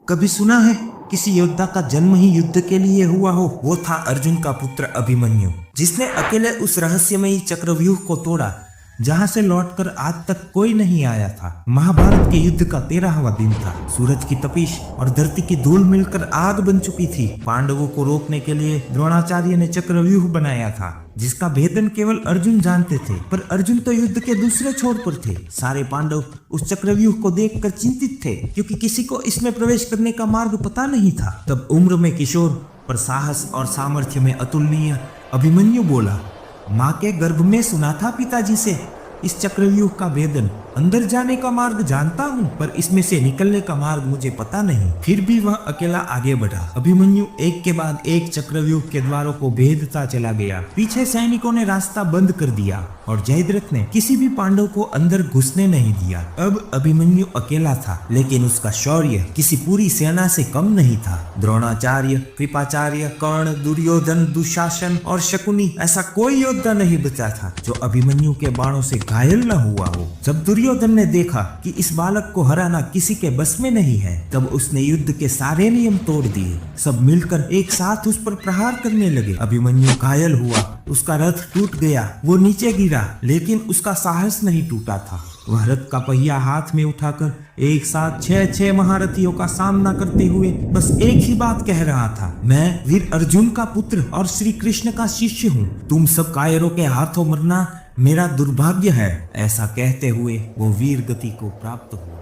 कभी सुना है किसी योद्धा का जन्म ही युद्ध के लिए हुआ हो? वो था अर्जुन का पुत्र अभिमन्यु, जिसने अकेले उस रहस्यमयी चक्रव्यूह को तोड़ा जहां से लौटकर आज तक कोई नहीं आया था। महाभारत के युद्ध का 13वां दिन था। सूरज की तपिश और धरती की धूल मिलकर आग बन चुकी थी। पांडवों को रोकने के लिए द्रोणाचार्य ने चक्रव्यूह बनाया था, जिसका भेदन केवल अर्जुन जानते थे। पर अर्जुन तो युद्ध के दूसरे छोर पर थे। सारे पांडव उस चक्रव्यूह को देखकर चिंतित थे, क्योंकि किसी को इसमें प्रवेश करने का मार्ग पता नहीं था। तब उम्र में किशोर पर साहस और सामर्थ्य में अतुलनीय अभिमन्यु बोला, माँ के गर्भ में सुना था पिताजी से, इस चक्रव्यूह का भेदन। अंदर जाने का मार्ग जानता हूँ, पर इसमें से निकलने का मार्ग मुझे पता नहीं। फिर भी वह अकेला आगे बढ़ा। अभिमन्यु एक के बाद एक चक्रव्यूह के द्वारों को भेदता चला गया। पीछे सैनिकों ने रास्ता बंद कर दिया और जयद्रथ ने किसी भी पांडव को अंदर घुसने नहीं दिया। अब अभिमन्यु अकेला था, लेकिन उसका शौर्य किसी पूरी सेना से कम नहीं था। द्रोणाचार्य, कृपाचार्य, कर्ण, दुर्योधन, दुशासन और शकुनी, ऐसा कोई योद्धा नहीं बचा था जो अभिमन्यु के बाणों से घायल न हुआ हो। जब दुर्योधन ने देखा कि इस बालक को हराना किसी के बस में नहीं है, तब उसने युद्ध के सारे नियम तोड़ दिए। सब मिलकर एक साथ उस पर प्रहार करने लगे। अभिमन्यु घायल हुआ, उसका रथ टूट गया, वो नीचे गिरा, लेकिन उसका साहस नहीं टूटा था। वह रथ का पहिया हाथ में उठाकर एक साथ 6 महारथियों का सामना करते हुए बस एक ही बात कह रहा था, मैं वीर अर्जुन का पुत्र और श्री कृष्ण का शिष्य हूँ। तुम सब कायरों के हाथों मरना मेरा दुर्भाग्य है। ऐसा कहते हुए वो वीर गति को प्राप्त हुआ।